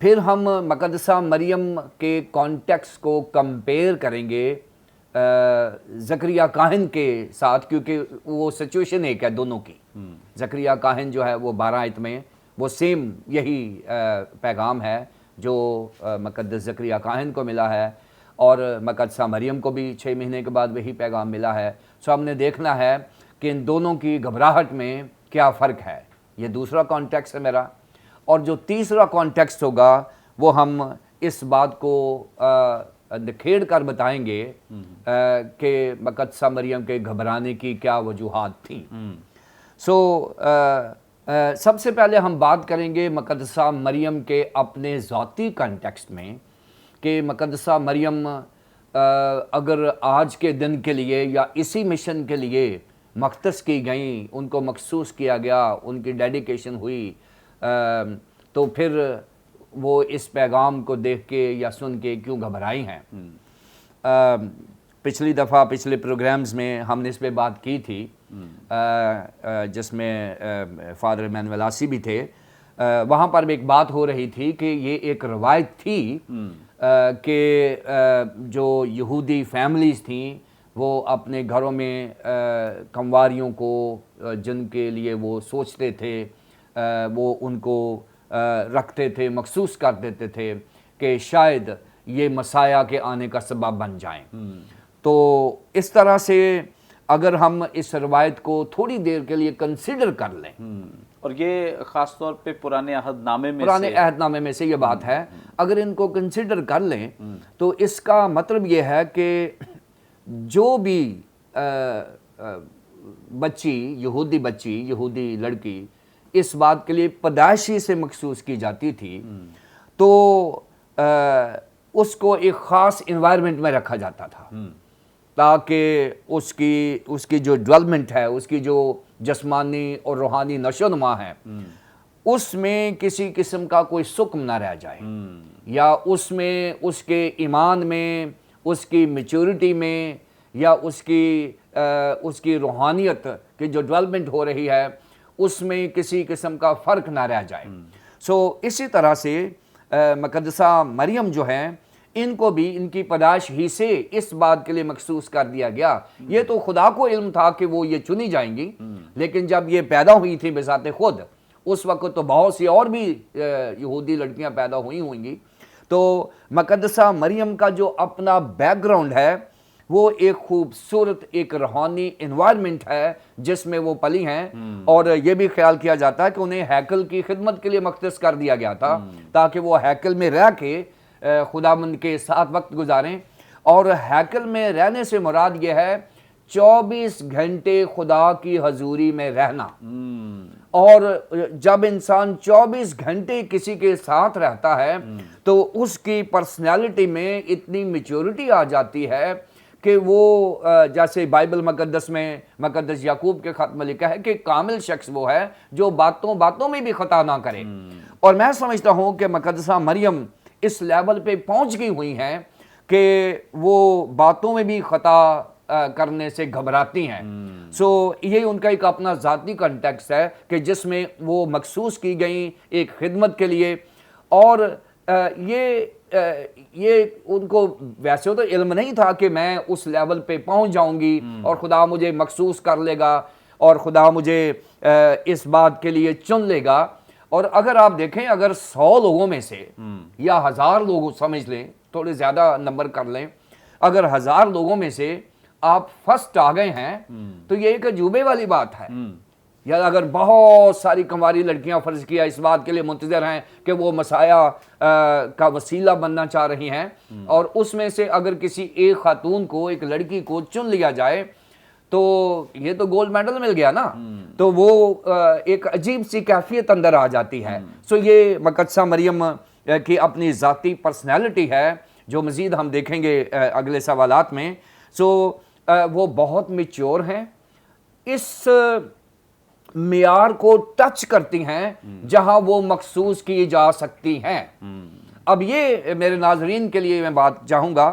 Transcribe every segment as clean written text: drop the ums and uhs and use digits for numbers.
پھر ہم مقدسہ مریم کے کانٹیکس کو کمپیئر کریں گے زکریا کاہن کے ساتھ، کیونکہ وہ سچویشن ایک ہے دونوں کی. زکریا کاہن جو ہے وہ 12 آیت میں وہ سیم یہی پیغام ہے جو مقدس زکریا کاہن کو ملا ہے، اور مقدسہ مریم کو بھی 6 مہینے کے بعد وہی پیغام ملا ہے. سو ہم نے دیکھنا ہے کہ ان دونوں کی گھبراہٹ میں کیا فرق ہے. یہ دوسرا کانٹیکسٹ ہے میرا. اور جو تیسرا کانٹیکسٹ ہوگا وہ ہم اس بات کو نکھیڑ کر بتائیں گے کہ مقدسہ مریم کے گھبرانے کی کیا وجوہات تھیں. سو سب سے پہلے ہم بات کریں گے مقدسہ مریم کے اپنے ذاتی کانٹیکسٹ میں کہ مقدسہ مریم اگر آج کے دن کے لیے یا اسی مشن کے لیے مختص کی گئیں، ان کو مخصوص کیا گیا، ان کی ڈیڈیکیشن ہوئی، تو پھر وہ اس پیغام کو دیکھ کے یا سن کے کیوں گھبرائی ہیں. پچھلی دفعہ پچھلے پروگرامز میں ہم نے اس پہ بات کی تھی، جس میں فادر ایمینویل آسی بھی تھے. وہاں پر بھی ایک بات ہو رہی تھی کہ یہ ایک روایت تھی کہ جو یہودی فیملیز تھیں وہ اپنے گھروں میں کمواریوں کو جن کے لیے وہ سوچتے تھے وہ ان کو رکھتے تھے، مخصوص کر دیتے تھے کہ شاید یہ مسیح کے آنے کا سبب بن جائیں. تو اس طرح سے اگر ہم اس روایت کو تھوڑی دیر کے لیے کنسیڈر کر لیں، اور یہ خاص طور پہ پرانے عہد نامے میں سے یہ بات ہے، اگر ان کو کنسیڈر کر لیں تو اس کا مطلب یہ ہے کہ جو بھی بچی، یہودی لڑکی اس بات کے لیے پیدائشی سے مخصوص کی جاتی تھی تو اس کو ایک خاص انوائرمنٹ میں رکھا جاتا تھا تاکہ اس کی جو ڈیولپمنٹ ہے، اس کی جو جسمانی اور روحانی نشو و نما ہے، اس میں کسی قسم کا کوئی سکم نہ رہ جائے، یا اس میں اس کے ایمان میں، اس کی میچورٹی میں، یا اس کی روحانیت کی جو ڈیولپمنٹ ہو رہی ہے اس میں کسی قسم کا فرق نہ رہ جائے. سو اسی طرح سے مقدسہ مریم جو ہیں ان کو بھی ان کی پیدائش ہی سے اس بات کے لیے مخصوص کر دیا گیا. یہ تو خدا کو علم تھا کہ وہ یہ چنی جائیں گی، لیکن جب یہ پیدا ہوئی تھی بذات خود، اس وقت تو بہت سی اور بھی یہودی لڑکیاں پیدا ہوئیں گی. تو مقدسہ مریم کا جو اپنا بیک گراؤنڈ ہے وہ ایک خوبصورت ایک روحانی انوائرمنٹ ہے جس میں وہ پلی ہیں، اور یہ بھی خیال کیا جاتا ہے کہ انہیں ہیکل کی خدمت کے لیے مختص کر دیا گیا تھا تاکہ وہ ہیکل میں رہ کے خداوند کے ساتھ وقت گزاریں. اور ہیکل میں رہنے سے مراد یہ ہے 24 گھنٹے خدا کی حضوری میں رہنا. اور جب انسان 24 گھنٹے کسی کے ساتھ رہتا ہے تو اس کی پرسنالٹی میں اتنی میچورٹی آ جاتی ہے کہ وہ جیسے بائبل مقدس میں مقدس یعقوب کے خط میں لکھا ہے کہ کامل شخص وہ ہے جو باتوں میں بھی خطا نہ کرے. اور میں سمجھتا ہوں کہ مقدسہ مریم اس لیول پہ پہنچ گئی ہوئی ہیں کہ وہ باتوں میں بھی خطا کرنے سے گھبراتی ہیں. سو یہ ان کا ایک اپنا ذاتی کنٹیکسٹ ہے کہ جس میں وہ مخصوص کی گئیں ایک خدمت کے لیے. اور یہ ان کو ویسے تو علم نہیں تھا کہ میں اس لیول پہ پہنچ جاؤں گی اور خدا مجھے مخصوص کر لے گا اور خدا مجھے اس بات کے لیے چن لے گا. اور اگر آپ دیکھیں اگر 100 لوگوں میں سے یا 1000 لوگ سمجھ لیں، تھوڑے زیادہ نمبر کر لیں، اگر 1000 لوگوں میں سے آپ فرسٹ آ گئے ہیں تو یہ ایک عجوبے والی بات ہے. یا اگر بہت ساری کنواری لڑکیاں فرض کیا اس بات کے لیے منتظر ہیں کہ وہ مسیح کا وسیلہ بننا چاہ رہی ہیں، اور اس میں سے اگر کسی ایک خاتون کو، ایک لڑکی کو چن لیا جائے تو یہ تو گولڈ میڈل مل گیا نا. تو وہ ایک عجیب سی کیفیت اندر آ جاتی ہے. سو یہ مقدسہ مریم کی اپنی ذاتی پرسنالٹی ہے جو مزید ہم دیکھیں گے اگلے سوالات میں. سو وہ بہت میچور ہیں، اس معیار کو ٹچ کرتی ہیں جہاں وہ مخصوص کی جا سکتی ہیں. اب یہ میرے ناظرین کے لیے میں بات چاہوں گا،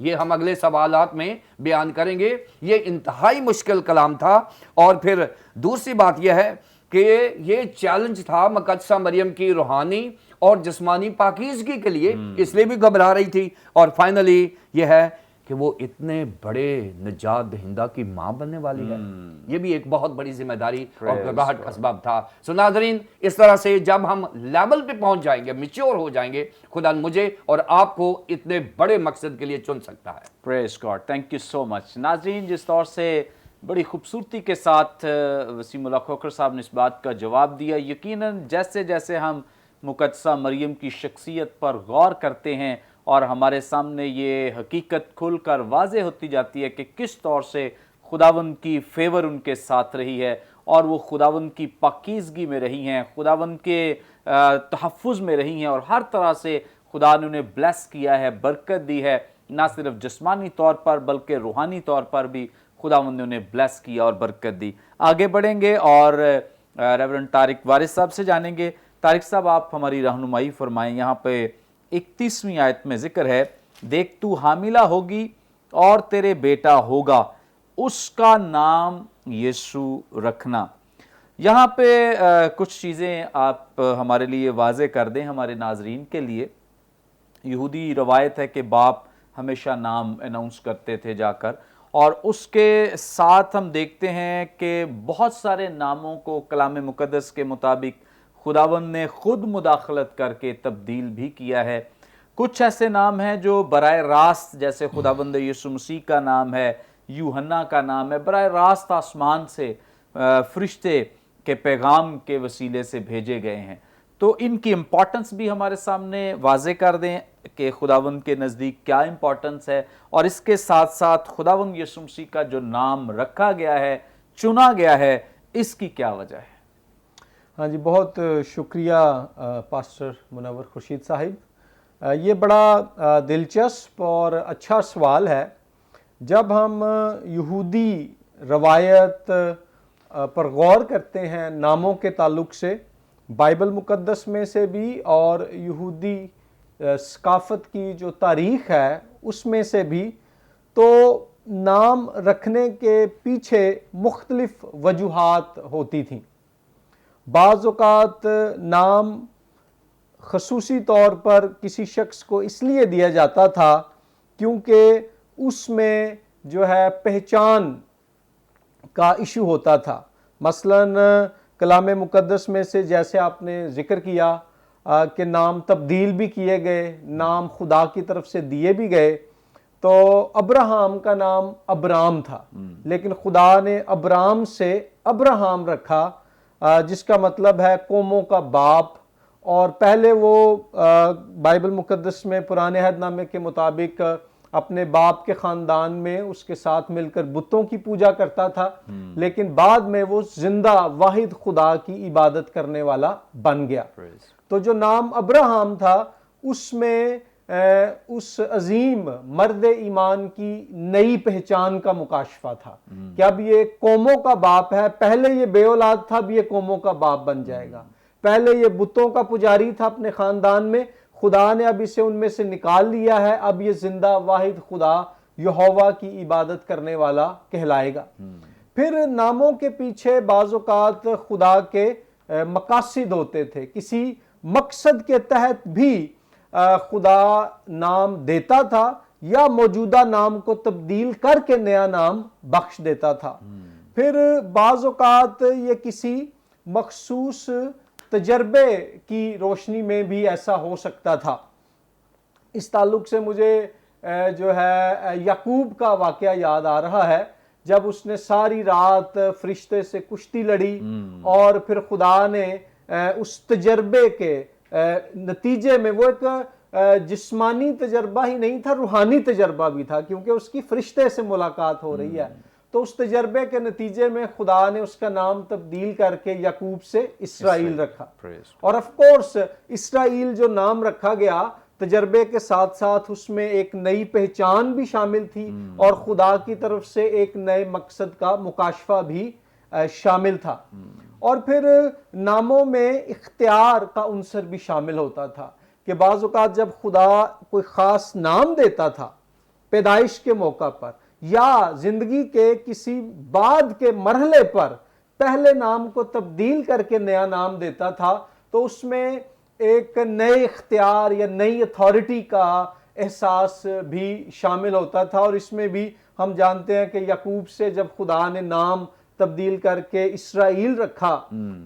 یہ ہم اگلے سوالات میں بیان کریں گے. یہ انتہائی مشکل کلام تھا. اور پھر دوسری بات یہ ہے کہ یہ چیلنج تھا مقدسہ مریم کی روحانی اور جسمانی پاکیزگی کے لیے، اس لیے بھی گھبرا رہی تھی. اور فائنلی یہ ہے کہ وہ اتنے بڑے نجات دہندہ کی ماں بننے والی ہے. یہ بھی ایک بہت بڑی ذمہ داری اور گھبراہٹ کا سبب تھا. سو ناظرین، اس طرح سے جب ہم لیول پہ پہنچ جائیں گے، میچور ہو جائیں گے، خدا مجھے اور آپ کو اتنے بڑے مقصد کے لیے چن سکتا ہے. Praise God, thank you so مچ. ناظرین، جس طور سے بڑی خوبصورتی کے ساتھ وسیم اللہ کھوکھر صاحب نے اس بات کا جواب دیا، یقیناً جیسے جیسے ہم مقدسہ مریم کی شخصیت پر غور کرتے ہیں اور ہمارے سامنے یہ حقیقت کھل کر واضح ہوتی جاتی ہے کہ کس طور سے خداوند کی فیور ان کے ساتھ رہی ہے اور وہ خداوند کی پاکیزگی میں رہی ہیں، خداوند کے تحفظ میں رہی ہیں، اور ہر طرح سے خدا نے انہیں بلیس کیا ہے، برکت دی ہے، نہ صرف جسمانی طور پر بلکہ روحانی طور پر بھی خداوند نے انہیں بلیس کیا اور برکت دی. آگے بڑھیں گے اور ریورنڈ طارق وارث صاحب سے جانیں گے. طارق صاحب، آپ ہماری رہنمائی فرمائیں. یہاں پہ 31ویں آیت میں ذکر ہے، دیکھ تو حاملہ ہوگی اور تیرے بیٹا ہوگا، اس کا نام یسوع رکھنا. یہاں پہ کچھ چیزیں آپ ہمارے لیے واضح کر دیں ہمارے ناظرین کے لیے. یہودی روایت ہے کہ باپ ہمیشہ نام اناؤنس کرتے تھے جا کر، اور اس کے ساتھ ہم دیکھتے ہیں کہ بہت سارے ناموں کو کلام مقدس کے مطابق خداوند نے خود مداخلت کر کے تبدیل بھی کیا ہے. کچھ ایسے نام ہیں جو براہ راست، جیسے خداوند یسوع مسیح کا نام ہے، یوحنا کا نام ہے، براہ راست آسمان سے فرشتے کے پیغام کے وسیلے سے بھیجے گئے ہیں. تو ان کی امپورٹنس بھی ہمارے سامنے واضح کر دیں کہ خداوند کے نزدیک کیا امپورٹنس ہے، اور اس کے ساتھ ساتھ خداوند یسوع مسیح کا جو نام رکھا گیا ہے، چنا گیا ہے، اس کی کیا وجہ ہے؟ ہاں جی، بہت شکریہ پاسٹر منور خورشید صاحب. یہ بڑا دلچسپ اور اچھا سوال ہے. جب ہم یہودی روایت پر غور کرتے ہیں ناموں کے تعلق سے، بائبل مقدس میں سے بھی اور یہودی ثقافت کی جو تاریخ ہے اس میں سے بھی، تو نام رکھنے کے پیچھے مختلف وجوہات ہوتی تھیں. بعض اوقات نام خصوصی طور پر کسی شخص کو اس لیے دیا جاتا تھا کیونکہ اس میں جو ہے پہچان کا ایشو ہوتا تھا. مثلاً کلام مقدس میں سے جیسے آپ نے ذکر کیا کہ نام تبدیل بھی کیے گئے، نام خدا کی طرف سے دیے بھی گئے. تو ابراہم کا نام ابرام تھا، لیکن خدا نے ابرام سے ابراہم رکھا، جس کا مطلب ہے قوموں کا باپ. اور پہلے وہ بائبل مقدس میں پرانے عہد نامے کے مطابق اپنے باپ کے خاندان میں اس کے ساتھ مل کر بتوں کی پوجا کرتا تھا، لیکن بعد میں وہ زندہ واحد خدا کی عبادت کرنے والا بن گیا. تو جو نام ابراہم تھا اس میں اس عظیم مرد ایمان کی نئی پہچان کا مکاشفہ تھا کہ اب یہ قوموں کا باپ ہے. پہلے یہ بے اولاد تھا، اب یہ قوموں کا باپ بن جائے گا. پہلے یہ بتوں کا پجاری تھا اپنے خاندان میں، خدا نے اب اسے ان میں سے نکال لیا ہے، اب یہ زندہ واحد خدا یہوہ کی عبادت کرنے والا کہلائے گا. پھر ناموں کے پیچھے بعض اوقات خدا کے مقاصد ہوتے تھے. کسی مقصد کے تحت بھی خدا نام دیتا تھا یا موجودہ نام کو تبدیل کر کے نیا نام بخش دیتا تھا. پھر بعض اوقات یہ کسی مخصوص تجربے کی روشنی میں بھی ایسا ہو سکتا تھا. اس تعلق سے مجھے جو ہے یعقوب کا واقعہ یاد آ رہا ہے، جب اس نے ساری رات فرشتے سے کشتی لڑی اور پھر خدا نے اس تجربے کے نتیجے میں، وہ ایک جسمانی تجربہ ہی نہیں تھا، روحانی تجربہ بھی تھا کیونکہ اس کی فرشتے سے ملاقات ہو رہی ہے. تو اس تجربے کے نتیجے میں خدا نے اس کا نام تبدیل کر کے یعقوب سے اسرائیل رکھا. اور آف کورس اسرائیل جو نام رکھا گیا، تجربے کے ساتھ ساتھ اس میں ایک نئی پہچان بھی شامل تھی اور خدا کی طرف سے ایک نئے مقصد کا مکاشفہ بھی شامل تھا. اور پھر ناموں میں اختیار کا عنصر بھی شامل ہوتا تھا کہ بعض اوقات جب خدا کوئی خاص نام دیتا تھا پیدائش کے موقع پر یا زندگی کے کسی بعد کے مرحلے پر پہلے نام کو تبدیل کر کے نیا نام دیتا تھا تو اس میں ایک نئے اختیار یا نئی اتھارٹی کا احساس بھی شامل ہوتا تھا. اور اس میں بھی ہم جانتے ہیں کہ یعقوب سے جب خدا نے نام تبدیل کر کے اسرائیل رکھا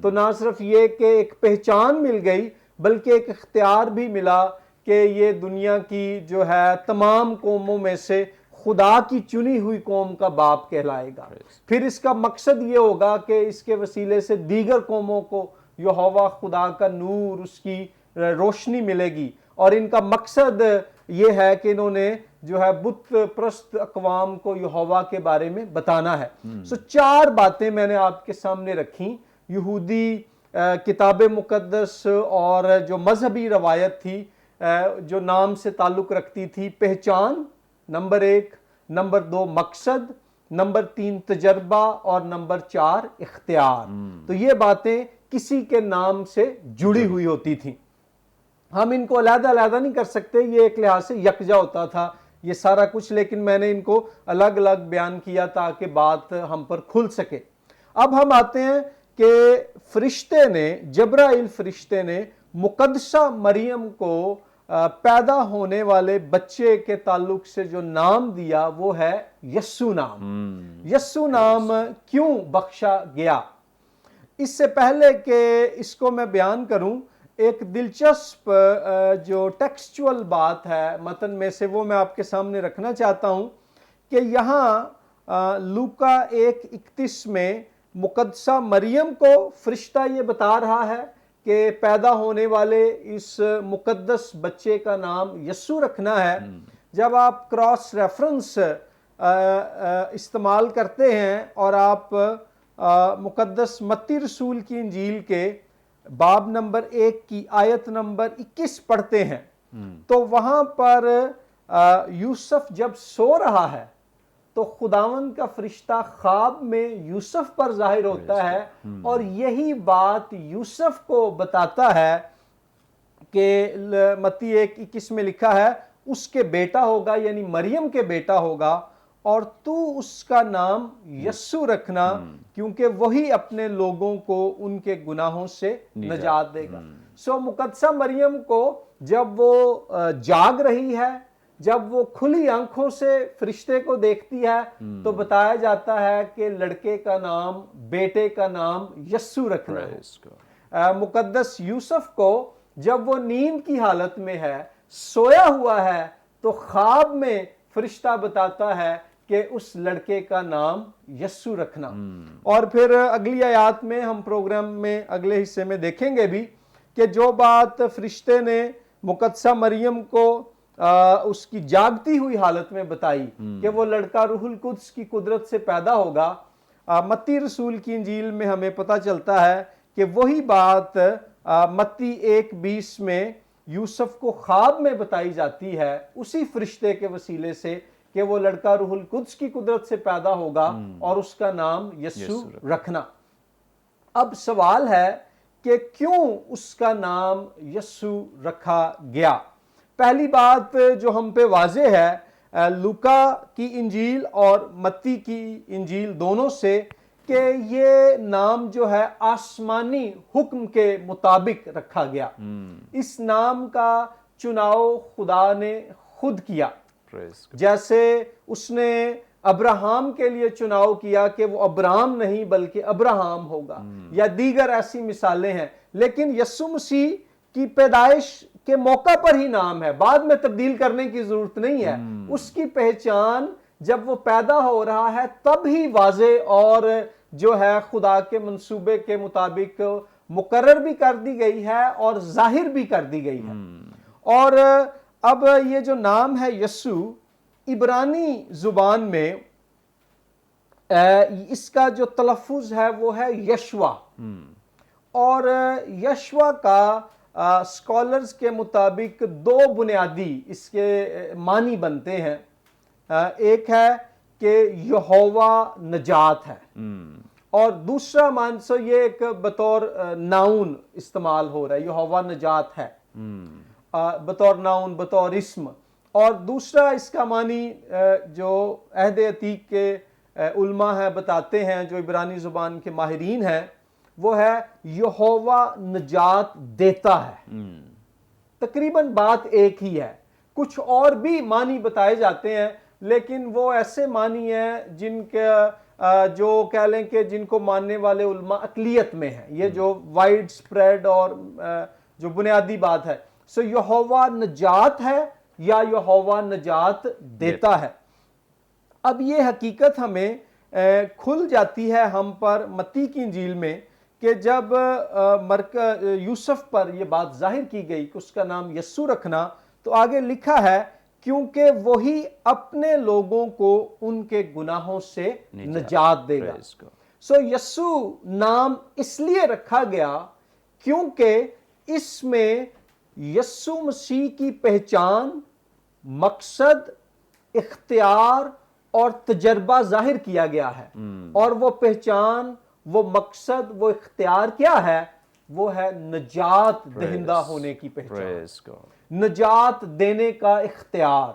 تو نہ صرف یہ کہ ایک پہچان مل گئی بلکہ ایک اختیار بھی ملا کہ یہ دنیا کی جو ہے تمام قوموں میں سے خدا کی چنی ہوئی قوم کا باپ کہلائے گا. پھر اس کا مقصد یہ ہوگا کہ اس کے وسیلے سے دیگر قوموں کو یہوہ خدا کا نور، اس کی روشنی ملے گی. اور ان کا مقصد یہ ہے کہ انہوں نے جو ہے بت پرست اقوام کو یہوہ کے بارے میں بتانا ہے. سو 4 باتیں میں نے آپ کے سامنے رکھیں. یہودی کتاب مقدس اور جو مذہبی روایت تھی جو نام سے تعلق رکھتی تھی. پہچان نمبر 1، نمبر 2 مقصد، نمبر 3 تجربہ اور نمبر 4 اختیار. تو یہ باتیں کسی کے نام سے جڑی ہوئی ہوتی تھیں. ہم ان کو علیحدہ علیحدہ نہیں کر سکتے، یہ ایک لحاظ سے یکجا ہوتا تھا یہ سارا کچھ، لیکن میں نے ان کو الگ الگ بیان کیا تاکہ بات ہم پر کھل سکے. اب ہم آتے ہیں کہ فرشتے نے، جبرائیل فرشتے نے مقدسہ مریم کو پیدا ہونے والے بچے کے تعلق سے جو نام دیا وہ ہے یسوع نام. یسوع نام کیوں بخشا گیا؟ اس سے پہلے کہ اس کو میں بیان کروں، ایک دلچسپ جو ٹیکسچول بات ہے متن میں سے وہ میں آپ کے سامنے رکھنا چاہتا ہوں کہ یہاں لوکا 1:31 میں مقدسہ مریم کو فرشتہ یہ بتا رہا ہے کہ پیدا ہونے والے اس مقدس بچے کا نام یسوع رکھنا ہے. جب آپ کراس ریفرنس استعمال کرتے ہیں اور آپ مقدس متی رسول کی انجیل کے باب نمبر 1 کی آیت نمبر 21 پڑھتے ہیں تو وہاں پر یوسف جب سو رہا ہے تو خداوند کا فرشتہ خواب میں یوسف پر ظاہر ہوتا ہے اور یہی بات یوسف کو بتاتا ہے کہ متی 1:21 میں لکھا ہے اس کے بیٹا ہوگا، یعنی مریم کے بیٹا ہوگا، اور تو اس کا نام یسوع رکھنا کیونکہ وہی اپنے لوگوں کو ان کے گناہوں سے نجات دے گا. سو مقدسہ مریم کو جب وہ جاگ رہی ہے، جب وہ کھلی آنکھوں سے فرشتے کو دیکھتی ہے تو بتایا جاتا ہے کہ لڑکے کا نام، بیٹے کا نام یسوع رکھنا ہے. مقدس یوسف کو جب وہ نیند کی حالت میں ہے، سویا ہوا ہے، تو خواب میں فرشتہ بتاتا ہے کہ اس لڑکے کا نام یسوع رکھنا. اور پھر اگلی آیات میں ہم پروگرام میں اگلے حصے میں دیکھیں گے بھی کہ جو بات فرشتے نے مقدسہ مریم کو اس کی جاگتی ہوئی حالت میں بتائی کہ وہ لڑکا روح القدس کی قدرت سے پیدا ہوگا، متی رسول کی انجیل میں ہمیں پتہ چلتا ہے کہ وہی بات متی 1:20 میں یوسف کو خواب میں بتائی جاتی ہے اسی فرشتے کے وسیلے سے کہ وہ لڑکا روح القدس کی قدرت سے پیدا ہوگا اور اس کا نام یسوع رکھنا. اب سوال ہے کہ کیوں اس کا نام یسوع رکھا گیا؟ پہلی بات جو ہم پہ واضح ہے لوکا کی انجیل اور متی کی انجیل دونوں سے کہ یہ نام جو ہے آسمانی حکم کے مطابق رکھا گیا. اس نام کا چناؤ خدا نے خود کیا، جیسے اس نے ابراہم کے لیے چناؤ کیا کہ وہ ابرام نہیں بلکہ ابراہم ہوگا، یا دیگر ایسی مثالیں ہیں. لیکن یسوع مسیح کی پیدائش کے موقع پر ہی نام ہے، بعد میں تبدیل کرنے کی ضرورت نہیں ہے. اس کی پہچان جب وہ پیدا ہو رہا ہے تب ہی واضح اور جو ہے خدا کے منصوبے کے مطابق مقرر بھی کر دی گئی ہے اور ظاہر بھی کر دی گئی ہے. اور اب یہ جو نام ہے یسوع، عبرانی زبان میں اس کا جو تلفظ ہے وہ ہے یشوا، اور یشوا کا سکولرز کے مطابق 2 بنیادی اس کے معنی بنتے ہیں. ایک ہے کہ یہوہ نجات ہے، اور دوسرا معنی یہ ایک بطور ناؤن استعمال ہو رہا ہے، یہوہ نجات ہے بطور ناؤن، بطور اسم. اور دوسرا اس کا معنی جو عہد عتیق کے علماء ہیں بتاتے ہیں، جو عبرانی زبان کے ماہرین ہیں، وہ ہے یہوہ نجات دیتا ہے۔ تقریباً بات ایک ہی ہے، کچھ اور بھی معنی بتائے جاتے ہیں، لیکن وہ ایسے معنی ہیں جن کا جو کہہ لیں کہ جن کو ماننے والے علماء اقلیت میں ہیں، یہ جو وائڈ سپریڈ اور جو بنیادی بات ہے، سو یہوہ نجات ہے یا یہوہ نجات دیتا ہے۔ اب یہ حقیقت ہمیں کھل جاتی ہے ہم پر متی کی انجیل میں کہ جب یوسف پر یہ بات ظاہر کی گئی کہ اس کا نام یسوع رکھنا، تو آگے لکھا ہے کیونکہ وہی اپنے لوگوں کو ان کے گناہوں سے نجات دے گا۔ سو یسوع نام اس لیے رکھا گیا کیونکہ اس میں یسوع مسیح کی پہچان، مقصد، اختیار اور تجربہ ظاہر کیا گیا ہے، اور وہ پہچان، وہ مقصد، وہ اختیار کیا ہے؟ وہ ہے نجات دہندہ ہونے کی پہچان، نجات دینے کا اختیار،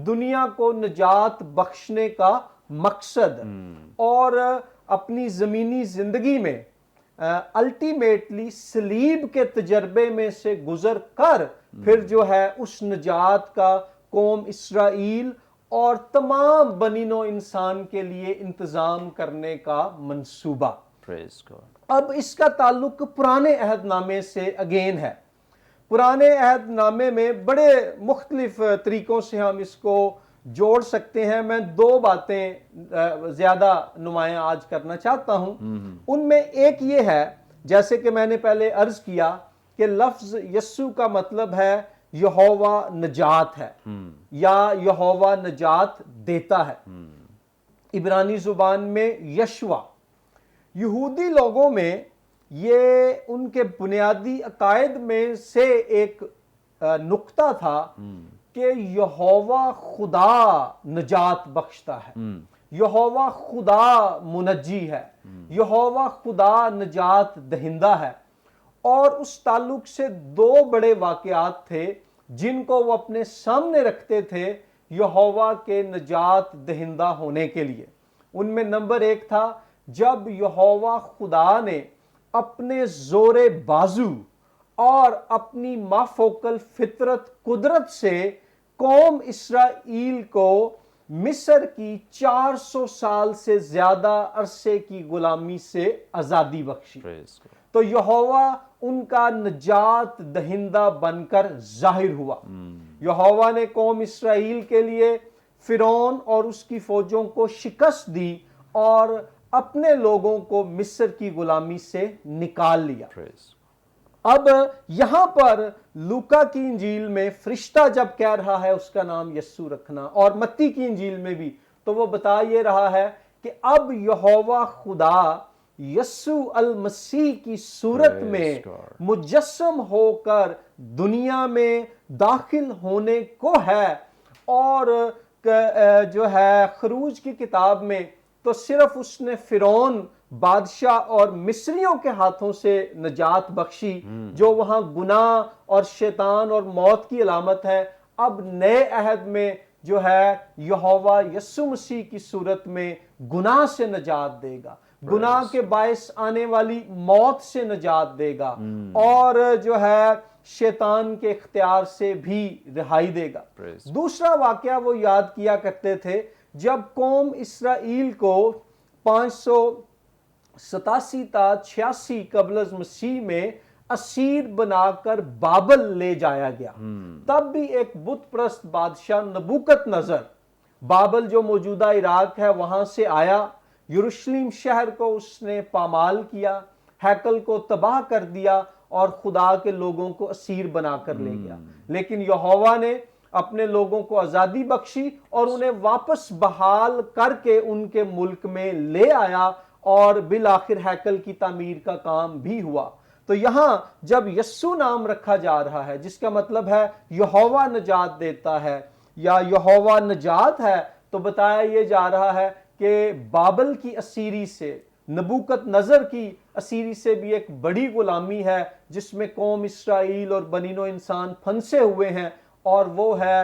دنیا کو نجات بخشنے کا مقصد، اور اپنی زمینی زندگی میں الٹیمیٹلی صلیب کے تجربے میں سے گزر کر پھر جو ہے اس نجات کا قوم اسرائیل اور تمام بنی نوع انسان کے لیے انتظام کرنے کا منصوبہ۔ اب اس کا تعلق پرانے عہد نامے سے اگین ہے۔ پرانے عہد نامے میں بڑے مختلف طریقوں سے ہم اس کو جوڑ سکتے ہیں۔ میں دو باتیں زیادہ نمایاں آج کرنا چاہتا ہوں۔ ان میں ایک یہ ہے، جیسے کہ میں نے پہلے عرض کیا کہ لفظ یسوع کا مطلب ہے یہوہ نجات ہے یا یہوہ نجات دیتا ہے۔ عبرانی زبان میں یشوع، یہودی لوگوں میں یہ ان کے بنیادی عقائد میں سے ایک نقطہ تھا کہ یہوہ خدا نجات بخشتا ہے، یہوہ خدا منجی ہے، یہوہ خدا نجات دہندہ ہے۔ اور اس تعلق سے دو بڑے واقعات تھے جن کو وہ اپنے سامنے رکھتے تھے یہوہ کے نجات دہندہ ہونے کے لیے۔ ان میں نمبر ایک تھا جب یہوہ خدا نے اپنے زور بازو اور اپنی مافوق الفطرت قدرت سے قوم اسرائیل کو مصر کی 400 سال سے زیادہ عرصے کی غلامی سے آزادی بخشی۔ تو یہوہ ان کا نجات دہندہ بن کر ظاہر ہوا۔ یہوہ نے قوم اسرائیل کے لیے فرعون اور اس کی فوجوں کو شکست دی اور اپنے لوگوں کو مصر کی غلامی سے نکال لیا۔ اب یہاں پر لوکا کی انجیل میں فرشتہ جب کہہ رہا ہے اس کا نام یسوع رکھنا، اور متی کی انجیل میں بھی، تو وہ بتا یہ رہا ہے کہ اب یہوہ خدا یسوع المسیح کی صورت میں مجسم ہو کر دنیا میں داخل ہونے کو ہے۔ اور جو ہے خروج کی کتاب میں تو صرف اس نے فرعون بادشاہ اور مصریوں کے ہاتھوں سے نجات بخشی جو وہاں گناہ اور شیطان اور موت کی علامت ہے۔ اب نئے عہد میں جو ہے یہوہ یسوع مسیح کی صورت میں گناہ سے نجات دے گا، گناہ کے باعث آنے والی موت سے نجات دے گا، اور جو ہے شیطان کے اختیار سے بھی رہائی دے گا۔ دوسرا واقعہ وہ یاد کیا کرتے تھے جب قوم اسرائیل کو 587 تا 86 قبل از مسیح میں اسیر بنا کر بابل لے جایا گیا، تب بھی ایک بت پرست بادشاہ نبوکت نظر بابل جو موجودہ عراق ہے وہاں سے آیا، یروشلم شہر کو اس نے پامال کیا، ہیکل کو تباہ کر دیا اور خدا کے لوگوں کو اسیر بنا کر لے گیا۔ لیکن یہوہ نے اپنے لوگوں کو آزادی بخشی اور انہیں واپس بحال کر کے ان کے ملک میں لے آیا، اور بالآخر ہیکل کی تعمیر کا کام بھی ہوا۔ تو یہاں جب یسوع نام رکھا جا رہا ہے جس کا مطلب ہے یہوہ نجات دیتا ہے یا یہوہ نجات ہے، تو بتایا یہ جا رہا ہے کہ بابل کی اسیری سے، نبوکت نظر کی اسیری سے بھی ایک بڑی غلامی ہے جس میں قوم اسرائیل اور بنی نوع انسان پھنسے ہوئے ہیں، اور وہ ہے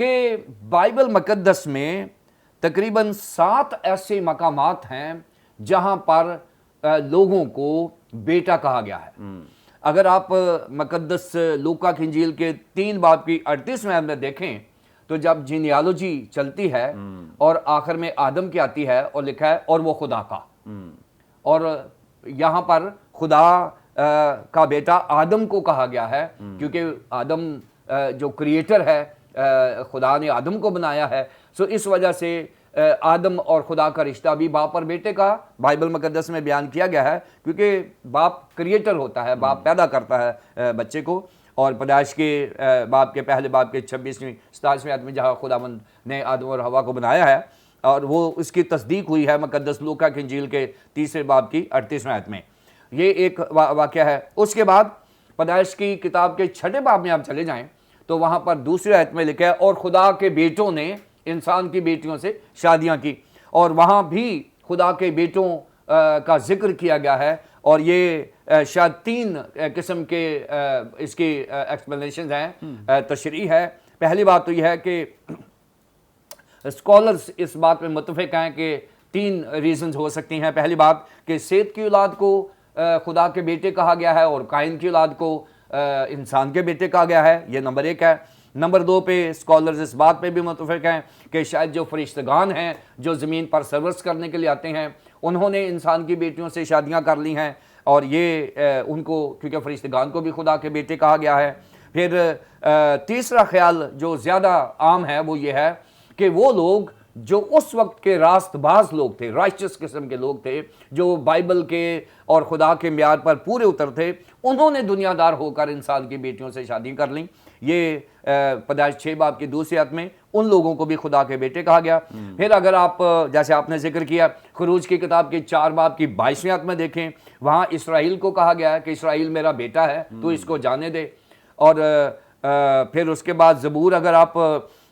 کہ بائبل مقدس میں تقریباً 7 ایسے مقامات ہیں جہاں پر لوگوں کو بیٹا کہا گیا ہے۔ اگر آپ مقدس لوکا کی انجیل کے 3 باب کی 38ویں آیت میں دیکھیں تو جب جینیالوجی چلتی ہے اور آخر میں آدم کی آتی ہے اور لکھا ہے اور وہ خدا کا، اور یہاں پر خدا کا بیٹا آدم کو کہا گیا ہے کیونکہ آدم جو کریٹر ہے، خدا نے آدم کو بنایا ہے، سو اس وجہ سے آدم اور خدا کا رشتہ بھی باپ اور بیٹے کا بائبل مقدس میں بیان کیا گیا ہے، کیونکہ باپ کریٹر ہوتا ہے، باپ پیدا کرتا ہے بچے کو۔ اور پیدائش کے باب کے پہلے باب کے 26ویں 27ویں آیت میں جہاں خداوند نے آدم اور حوا کو بنایا ہے، اور وہ اس کی تصدیق ہوئی ہے مقدس لوکا کی انجیل کے 3 باب کی 38ویں آیت میں، یہ ایک واقعہ ہے۔ اس کے بعد پیدائش کی کتاب کے 6 باب میں آپ چلے جائیں تو وہاں پر 2 آیت میں لکھا ہے اور خدا کے بیٹوں نے انسان کی بیٹیوں سے شادیاں کی، اور وہاں بھی خدا کے بیٹوں کا ذکر کیا گیا ہے، اور یہ شاید 3 قسم کے اس کی ایکسپلینیشنز ہیں، تشریح ہے۔ پہلی بات تو یہ ہے کہ اسکالرز اس بات میں متفق ہیں کہ 3 ریزنز ہو سکتی ہیں۔ پہلی بات کہ سیت کی اولاد کو خدا کے بیٹے کہا گیا ہے اور قائن کی اولاد کو انسان کے بیٹے کہا گیا ہے، یہ نمبر 1 ہے۔ نمبر 2 پہ اسکالرز اس بات پہ بھی متفق ہیں کہ شاید جو فرشتگان ہیں جو زمین پر سرورس کرنے کے لیے آتے ہیں انہوں نے انسان کی بیٹیوں سے شادیاں کر لی ہیں، اور یہ ان کو کیونکہ فرشتگان کو بھی خدا کے بیٹے کہا گیا ہے۔ پھر تیسرا خیال جو زیادہ عام ہے وہ یہ ہے کہ وہ لوگ جو اس وقت کے راست باز لوگ تھے، رائچس قسم کے لوگ تھے، جو بائبل کے اور خدا کے معیار پر پورے اتر تھے، انہوں نے دنیا دار ہو کر انسان کی بیٹیوں سے شادی کر لیں۔ یہ پیدائش 6 باب کی 2 آیت میں ان لوگوں کو بھی خدا کے بیٹے کہا گیا۔ پھر اگر آپ جیسے آپ نے ذکر کیا خروج کی کتاب کے 4 باب کی 22ویں آیت میں دیکھیں، وہاں اسرائیل کو کہا گیا ہے کہ اسرائیل میرا بیٹا ہے، تو اس کو جانے دے۔ اور پھر اس کے بعد زبور اگر آپ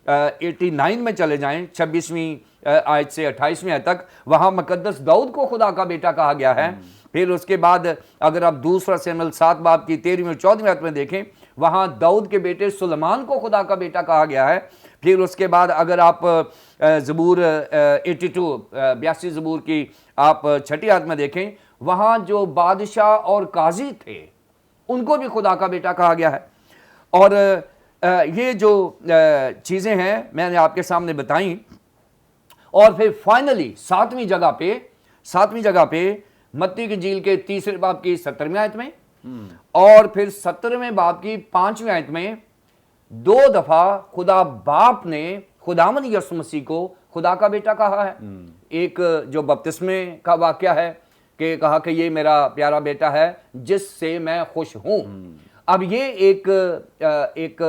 89 میں چلے جائیں 26ویں آیت سے 28ویں آیت تک، وہاں مقدس داؤد کو خدا کا بیٹا کہا گیا ہے۔ پھر اس کے بعد اگر آپ 2 سموئیل 7 باب کی 13ویں اور 14ویں آیت میں دیکھیں، وہاں داؤد کے بیٹے سلیمان کو خدا کا بیٹا کہا گیا ہے۔ پھر اس کے بعد اگر آپ زبور 82 زبور کی آپ 6 آیت میں دیکھیں، وہاں جو بادشاہ اور قاضی تھے ان کو بھی خدا کا بیٹا کہا گیا ہے۔ اور یہ جو چیزیں ہیں میں نے آپ کے سامنے بتائیں، اور پھر فائنلی 7ویں جگہ پہ متی کی انجیل کے 3 باب کی 17ویں آیت میں، اور پھر 17ویں باب کی 5ویں آیت میں 2 دفعہ خدا باپ نے خداوند یسوع مسیح کو خدا کا بیٹا کہا ہے۔ ایک جو بپتسمے کا واقعہ ہے کہ کہا کہ یہ میرا پیارا بیٹا ہے جس سے میں خوش ہوں۔ اب یہ ایک